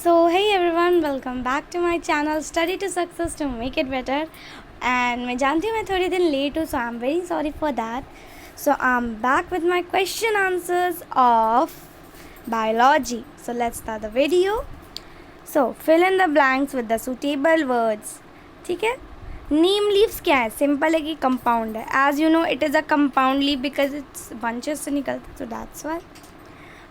So hey everyone, welcome back to my channel Study to Success to Make It Better. And मैं जानती हूँ मैं थोड़ी दिन लेट हूँ, so I'm very sorry for that. So I'm back with my question answers of biology. So let's start the video. So fill in the blanks with the suitable words. ठीक है. नीम leaves क्या है? Simple है कि compound है. As you know it is a compound leaf because it's bunches से निकलते, तो दैट्स वाई.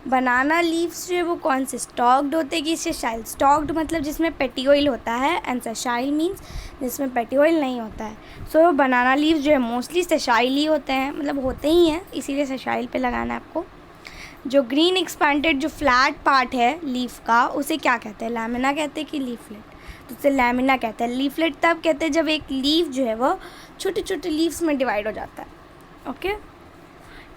बनाना लीव्स जो है वो कौन से स्टॉक्ड होते हैं कि सेशाइल? स्टॉक्ड मतलब जिसमें पेटियोइल होता है, एंड सेशाइल मीन्स जिसमें पेटियोइल नहीं होता है. सो बनाना लीव्स जो है मोस्टली सेशाइल ही होते हैं, मतलब होते ही हैं, इसीलिए सेशाइल पे लगाना है आपको. जो ग्रीन एक्सपैंडेड जो फ्लैट पार्ट है लीफ का, उसे क्या कहते हैं? लैमिना कहते हैं कि लीफलेट? तो उसे लैमिना कहते हैं. लीफलेट तब कहते हैं जब एक लीफ जो है वो छोटे छोटे लीव्स में डिवाइड हो जाता है. Okay.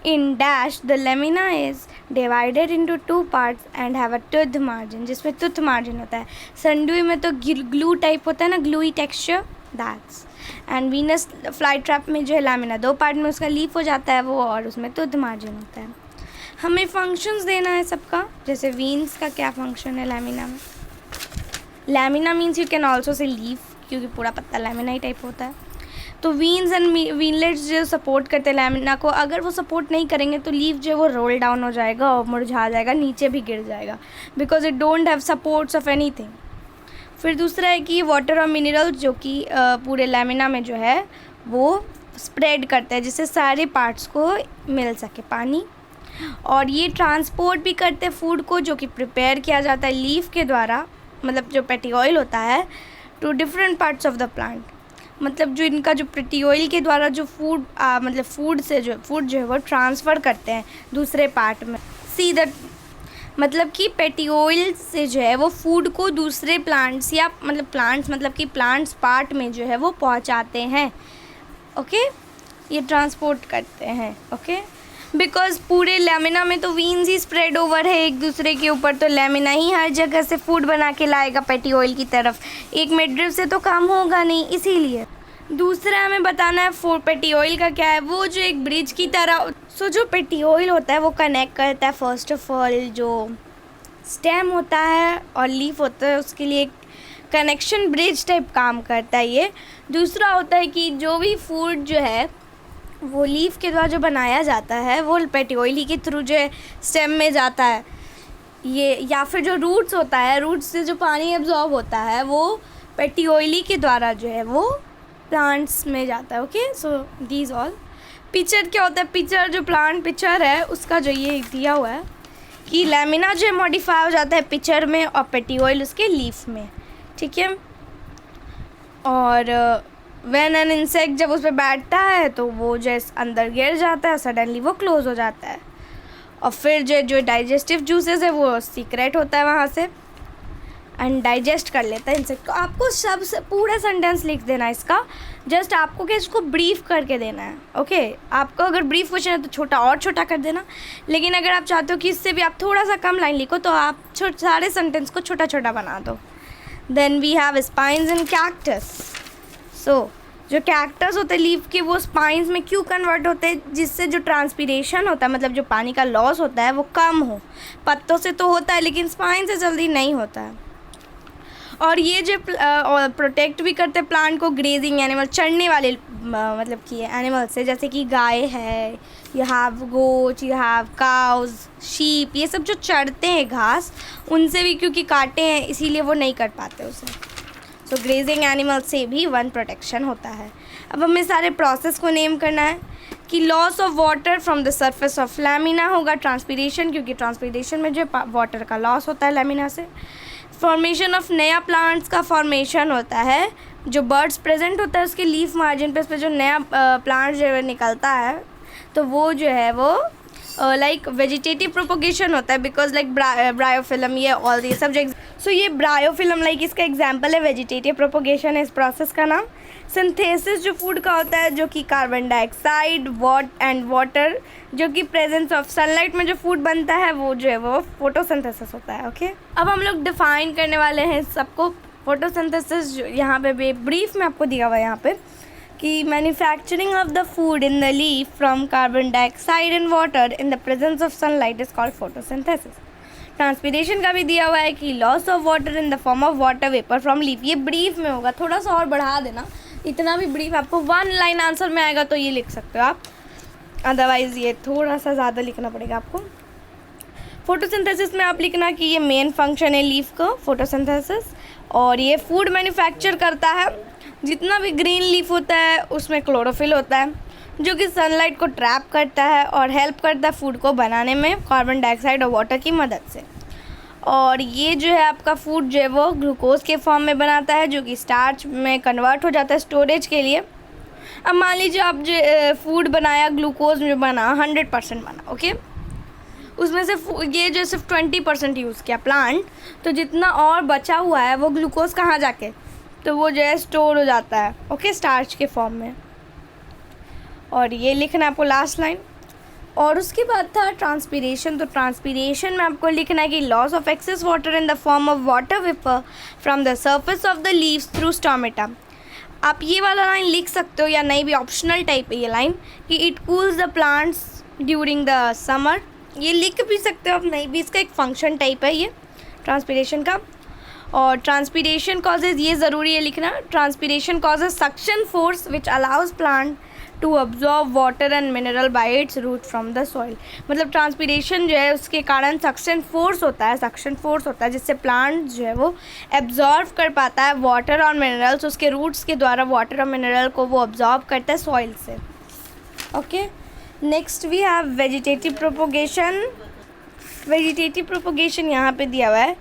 In dash, the lamina is divided into two parts and have a tooth margin, जिसमें tooth margin होता है. संडुई में तो ग्लू टाइप होता है ना, gluey texture, that's. And Venus fly trap में जो है लैमिना दो पार्ट में उसका लीफ हो जाता है वो, और उसमें tooth margin होता है. हमें फंक्शंस देना है सबका. जैसे वीन्स का क्या फंक्शन है लैमिना में? Lamina means you can also say leaf, क्योंकि पूरा पत्ता लैमिना ही टाइप होता है. तो वीन्स एंड वीनलेट्स जो सपोर्ट करते हैं लैमिना को, अगर वो सपोर्ट नहीं करेंगे तो लीफ जो है वो रोल डाउन हो जाएगा और मुरझा जाएगा, नीचे भी गिर जाएगा, because it don't have supports of anything. फिर दूसरा है कि वाटर और मिनरल्स जो कि पूरे लैमिना में जो है वो स्प्रेड करते हैं, जिससे सारे पार्ट्स को मिल सके पानी. और ये ट्रांसपोर्ट भी करते हैं फूड को, जो कि प्रिपेयर किया जाता है लीफ के द्वारा, मतलब जो पेटियोइल होता है, two different parts of the plant. मतलब जो इनका जो पेटियोइल के द्वारा जो फूड मतलब फूड जो है वो ट्रांसफ़र करते हैं दूसरे पार्ट में. सी दैट मतलब कि पेटियोइल से जो है वो फूड को दूसरे प्लांट्स या मतलब प्लांट्स मतलब कि प्लांट्स पार्ट में जो है वो पहुंचाते हैं. ओके. ये ट्रांसपोर्ट करते हैं. ओके. बिकॉज पूरे लैमिना में तो वीन्स ही स्प्रेड ओवर है एक दूसरे के ऊपर, तो लैमिना ही हर जगह से फूड बना के लाएगा पेटियोइल की तरफ. एक मिडरिफ से तो काम होगा नहीं, इसीलिए. दूसरा हमें बताना है पेटियोइल का क्या है. वो जो एक ब्रिज की तरह, जो पेटियोइल होता है वो कनेक्ट करता है फर्स्ट ऑफ ऑल जो स्टेम होता है और लीफ होता है, उसके लिए एक कनेक्शन ब्रिज टाइप काम करता है ये. दूसरा होता है कि जो भी फूड जो है वो लीफ के द्वारा जो बनाया जाता है वो पेटियोइल ही के थ्रू जो है स्टेम में जाता है ये, या फिर जो रूट्स होता है, रूट्स से जो पानी एब्जॉर्ब होता है वो पेटियोइल के द्वारा जो है वो प्लांट्स में जाता है. Okay. So these all. Picture क्या होता है? पिक्चर जो प्लांट पिक्चर है उसका जो ये दिया हुआ है कि लैमिना जो है मॉडिफाई हो जाता है पिक्चर में और पेटियोइल उसके लीफ में. ठीक है. और व्हेन एन इंसेक्ट जब उस पर बैठता है तो वो जैसे अंदर गिर जाता है, सडनली वो क्लोज हो जाता है. और फिर जो डाइजेस्टिव जूसेस है वो सीक्रेट होता है वहाँ से एंड डाइजेस्ट कर लेता है इंसेक्ट को. आपको सबसे पूरा सेंटेंस लिख देना है इसका, जस्ट आपको क्या इसको ब्रीफ करके देना है. ओके. आपको अगर ब्रीफ क्वेश्चन है तो छोटा और छोटा कर देना, लेकिन अगर आप चाहते हो कि इससे भी आप थोड़ा सा कम लाइन लिखो तो आप सारे सेंटेंस को छोटा छोटा बना दो. Then we have spines in cactus. So जो कैक्टस होते हैं लीफ के, वो स्पाइंस में क्यों कन्वर्ट होते हैं? जिससे जो ट्रांसपीरेशन होता है, मतलब जो पानी का लॉस होता है वो कम हो. पत्तों से तो होता है लेकिन स्पाइन से जल्दी नहीं होता है. और ये जो प्रोटेक्ट भी करते हैं प्लांट को ग्रेजिंग एनिमल, चढ़ने वाले मतलब कि एनिमल से, जैसे कि गाय है, you have goat, you have cows, sheep, ये सब जो चढ़ते हैं घास, उनसे भी क्योंकि काटे हैं इसीलिए वो नहीं कर पाते उसे. सो ग्रेजिंग एनिमल से भी वन प्रोटेक्शन होता है. अब हमें सारे प्रोसेस को नेम करना है कि loss of water from the surface of lamina होगा ट्रांसपीरेशन, क्योंकि ट्रांसपीरेशन में जो वाटर का लॉस होता है लैमिना से. फॉर्मेशन ऑफ नया प्लांट्स का फॉर्मेशन होता है, जो बर्ड्स प्रेजेंट होता है उसके लीफ मार्जिन पे, उस पर जो नया प्लांट जो है निकलता है तो वो जो है वो लाइक वेजिटेटिव प्रोपोगेशन होता है, बिकॉज लाइक ब्रायोफिलम, ये ऑल ये सब जो. सो ये ब्रायोफिलम लाइक इसका एग्जांपल है वेजिटेटिव प्रोपोगेशन है इस प्रोसेस का नाम. सिंथेसिस जो फूड का होता है, जो कि कार्बन डाइऑक्साइड वाटर जो कि प्रेजेंस ऑफ सनलाइट में जो फूड बनता है वो जो है वो फोटोसिंथेसिस होता है. ओके. अब हम लोग डिफाइन करने वाले हैं सबको. फोटोसिंथेसिस यहाँ पे ब्रीफ में आपको दिया हुआ है यहाँ पे कि manufacturing of the food in the leaf from carbon dioxide and water in the presence of sunlight is called photosynthesis. Transpiration का भी दिया हुआ है कि loss of water in the form of water vapour from leaf. ये brief में होगा, थोड़ा सा और बढ़ा देना, इतना भी ब्रीफ आपको 1 लाइन आंसर में आएगा तो ये लिख सकते हो आप, अदरवाइज़ ये थोड़ा सा ज़्यादा लिखना पड़ेगा आपको। फोटोसिंथेसिस में आप लिखना कि ये मेन फंक्शन है लीफ का, फोटोसिंथेसिस, और ये फूड मैन्युफैक्चर करता है। जितना भी ग्रीन लीफ होता है उसमें क्लोरोफिल होता है जो कि सनलाइट को ट्रैप करता है और हेल्प करता है फूड को बनाने में कार्बन डाइऑक्साइड और वाटर की मदद से। और ये जो है आपका फूड जो है वो ग्लूकोज के फॉर्म में बनाता है जो कि स्टार्च में कन्वर्ट हो जाता है स्टोरेज के लिए। अब मान लीजिए आप जो फूड बनाया, ग्लूकोज में बना 100% बना, ओके, उसमें से ये जो सिर्फ 20% यूज़ किया प्लांट, तो जितना और बचा हुआ है वो ग्लूकोज कहाँ जाके, तो वो जो है स्टोर हो जाता है, ओके, स्टार्च के फॉर्म में। और ये लिखना है आपको लास्ट लाइन। और उसके बाद था ट्रांसपीरेशन। तो ट्रांसपीरेशन में आपको लिखना है कि loss of excess water in the form of water vapour from the surface of the leaves through stomata. आप ये वाला लाइन लिख सकते हो या नहीं भी, ऑप्शनल टाइप है ये लाइन, कि it cools the plants during the summer. ये लिख भी सकते हो आप नहीं भी, इसका एक फंक्शन टाइप है ये ट्रांसपीरेशन का। और ट्रांसपीरेशन कॉजेज, ये ज़रूरी है लिखना, transpiration causes suction force which allows plant to absorb water and mineral by its root from the soil. मतलब ट्रांसपीरेशन जो है उसके कारण सक्शन फोर्स होता है जिससे प्लांट जो है वो एब्जॉर्ब कर पाता है वाटर और मिनरल्स, उसके रूट्स के द्वारा वाटर और मिनरल को वो अब्जॉर्ब करता है सॉइल से, okay. Next we have vegetative propagation. Vegetative propagation यहाँ पे दिया हुआ है,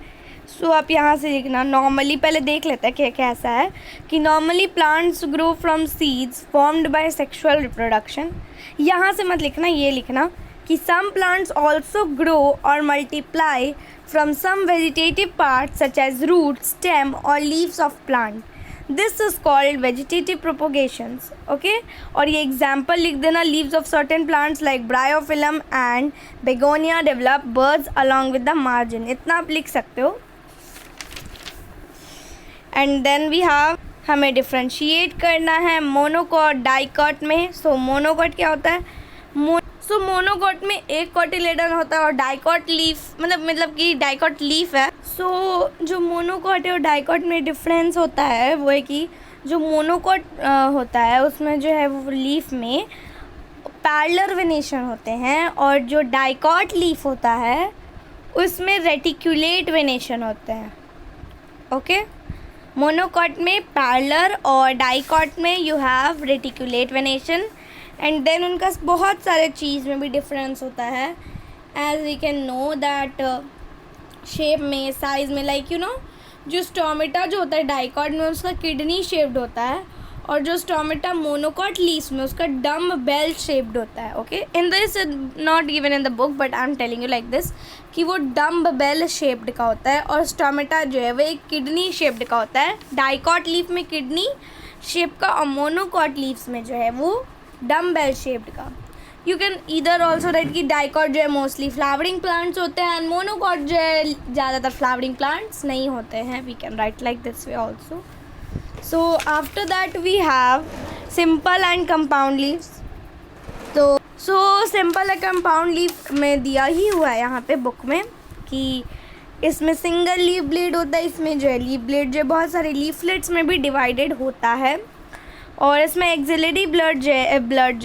सो आप यहाँ से लिखना। नॉर्मली पहले देख लेते हैं क्या कैसा है, कि normally plants grow from seeds formed by sexual reproduction. यहाँ से मत लिखना, ये लिखना कि सम प्लांट्स ऑल्सो ग्रो और multiply from some vegetative parts such as root, stem और leaves of plant. This is called vegetative propagations, okay. और ये एग्जाम्पल लिख देना, leaves of certain plants like bryophyllum and begonia develop birds along with the margin. इतना आप लिख सकते हो। एंड देन वी हैव, हमें डिफ्रेंशिएट करना है मोनोकॉट डाइकॉट में। सो मोनोकॉट क्या होता है, मोनोकॉट में एक कॉटिलेडन होता है और डाइकॉट लीफ मतलब कि डाइकॉट लीफ है। सो जो मोनोकॉट है और डाइकॉट में डिफरेंस होता है वो है कि जो मोनोकॉट होता है उसमें जो है वो लीफ में पैरेलल वेनेशन होते हैं, और जो डाइकॉट लीफ होता है उसमें रेटिकुलेट वेनेशन होते हैं, ओके। मोनोकॉट में पैरेलल और डाइकॉट में you have reticulate venation. And then उनका बहुत सारे चीज़ में भी डिफरेंस होता है, as we can know that shape में, साइज़ में, लाइक यू नो, जो स्टोमेटा जो होता है डाइकॉट में उसका किडनी शेप्ड होता है, और जो स्टोमेटा मोनोकॉट लीव्स में उसका डम्ब बेल शेप्ड होता है, okay. In this not given in the book but I am telling you like this कि वो डम्ब बेल शेप्ड का होता है, और स्टोमेटा जो है वो एक किडनी शेप्ड का होता है। डाइकॉट लीफ में किडनी शेप का और मोनोकॉट लीव्स में जो है वो डम्ब बेल शेप्ड का। You can either also right कि डाइकॉट जो है मोस्टली फ्लावरिंग प्लांट्स होते हैं एंड मोनोकॉट जो है ज़्यादातर फ्लावरिंग प्लांट्स नहीं होते हैं। We can write like this way also. So after that we have simple and compound leaves. So simple and compound leaf में दिया ही हुआ है यहाँ पे बुक में कि इसमें सिंगल लीफ ब्लेड होता है, इसमें जो है लीफ ब्लेड जो है बहुत सारे लीफलेट्स में भी डिवाइडेड होता है, और इसमें एक्सिलरी बर्ड जो है बर्ड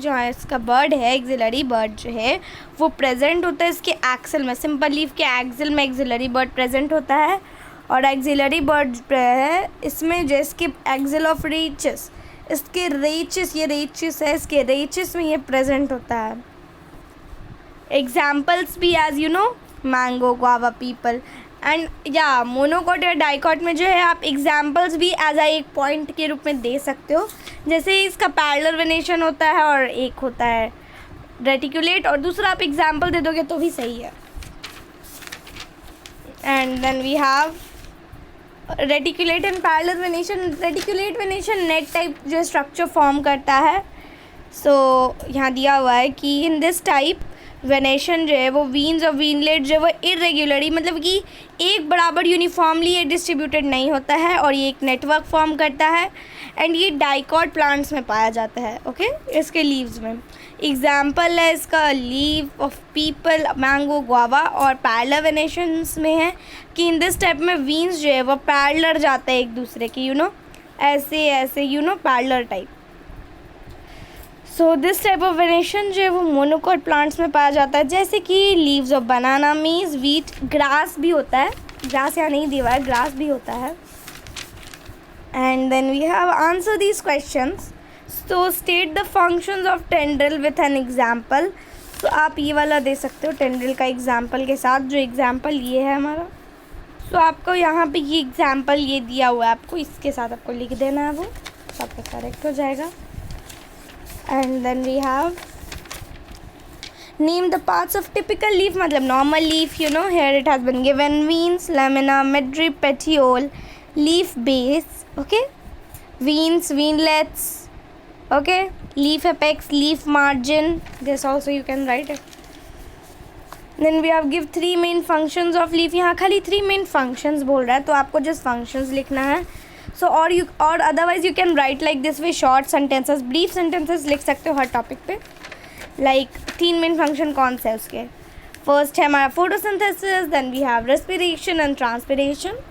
जो है इसका बर्ड है, एक्सिलरी बर्ड जो है वो प्रेजेंट होता है इसके एक्सल में। सिंपल लीफ के एक्सल में एक्सिलरी बर्ड प्रेजेंट होता है, और एक्सिलरी बर्ड है इसमें जो इसके एक्सिल ऑफ रीचेस, इसके रेचेस, ये रेचेस है, इसके रेचेस में ये प्रेजेंट होता है। एग्जाम्पल्स भी as you know mango, guava, peepal and या मोनोकॉट या डाइकॉट में जो है आप एग्जाम्पल्स भी एज एक पॉइंट के रूप में दे सकते हो। जैसे इसका पैरेलल वेनेशन होता है और एक होता है रेटिकुलेट, और दूसरा आप एग्जाम्पल दे दोगे तो भी सही है। And then we have reticulate and parallel venation. Reticulate venation net type जो स्ट्रक्चर फॉर्म करता है। सो यहाँ दिया हुआ है कि इन दिस टाइप वेनेशन जो है वो वीन्स और वीनलेट जो है वो इरेगुलरली, मतलब कि एक बराबर यूनिफॉर्मली ये डिस्ट्रीब्यूटेड नहीं होता है और ये एक नेटवर्क फॉर्म करता है एंड ये डाइकॉट प्लांट्स में पाया जाता है। ओके, इसके लीव्स में एग्जाम्पल है इसका leave of people, mango, guava. और पैरेलल वेनेशंस में है कि इन दिस टाइप में वीन्स जो है वो पैरेलल जाते हैं एक दूसरे की, ऐसे ऐसे parallel type. So this type of venation जो है वो मोनोकोट प्लांट्स में पाया जाता है, जैसे कि लीव्स ऑफ बनाना, मीज, वीट, ग्रास भी होता है, ग्रास यहाँ नहीं दिया है, ग्रास भी होता है। And then we have answer these questions. So state the functions of tendril with an example. तो आप ये वाला दे सकते हो टेंड्रिल का एग्जाम्पल के साथ, जो एग्जाम्पल ये है हमारा। सो आपको यहाँ पे ये एग्जाम्पल ये दिया हुआ है, आपको इसके साथ आपको लिख देना है, वो तो आपका करेक्ट हो जाएगा। And then we have name the parts of typical leaf, मतलब normal leaf, here it has been given veins, lamina, midrib, petiole, leaf base, okay, veins, veinlets, okay, leaf apex, leaf margin, this also you can write it. Then we have give 3 main functions of leaf. यहाँ खाली 3 main functions बोल रहा है, तो आपको just functions लिखना है। So or otherwise you can write like this way, short sentences, brief sentences लिख सकते हो हर topic पे। Like 3 main function कौन से है उसके? First है हमारा photosynthesis, then we have respiration and transpiration.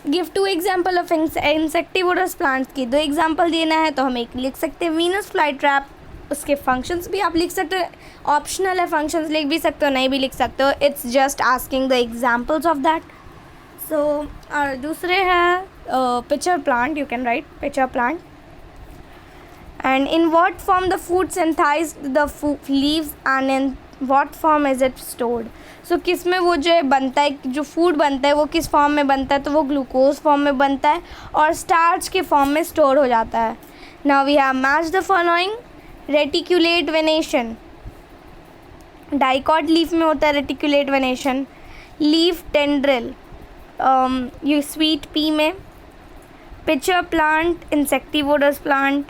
Give 2 example of insectivorous plants की 2 एग्जाम्पल देना है, तो हम एक लिख सकते हैं वीनस फ्लाई ट्रैप। उसके फंक्शंस भी आप लिख सकते हो, ऑप्शनल है, फंक्शंस लिख भी सकते हो, नहीं भी लिख सकते हो, it's just asking the examples of that. So और दूसरे हैं pitcher plant, you can write pitcher plant. And in what form the food synthesized the leaves and in what form is it stored. So किस में वो जो है बनता है, जो फूड बनता है वो किस फॉर्म में बनता है, तो वो ग्लूकोज फॉर्म में बनता है और स्टार्च के फॉर्म में स्टोर हो जाता है। Now we have match the following. Reticulate venation, dicot leaf में होता है रेटिकुलेट वेनेशन। लीफ टेंड्रिल ये स्वीट पी में। Pitcher plant insectivorous plant.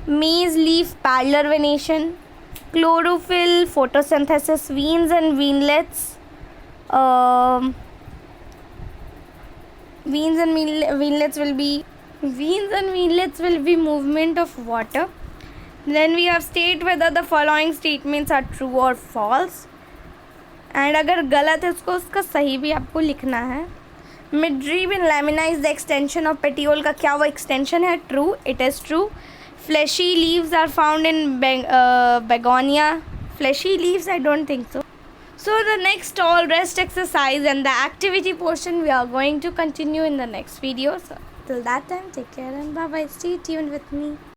Maize leaf parallel venation. Chlorophyll, photosynthesis, veins and veinlets. Veins and veinlets will be movement of water. Then we have state whether the following statements are true or false. And अगर गलत है उसको उसका सही भी आपको लिखना है। Midrib in lamina is the extension of petiole का क्या वो extension है? True, it is true. Fleshy leaves are found in begonia. Fleshy leaves, I don't think so. So the next all rest exercise and the activity portion we are going to continue in the next video. So till that time, take care and bye bye. Stay tuned with me.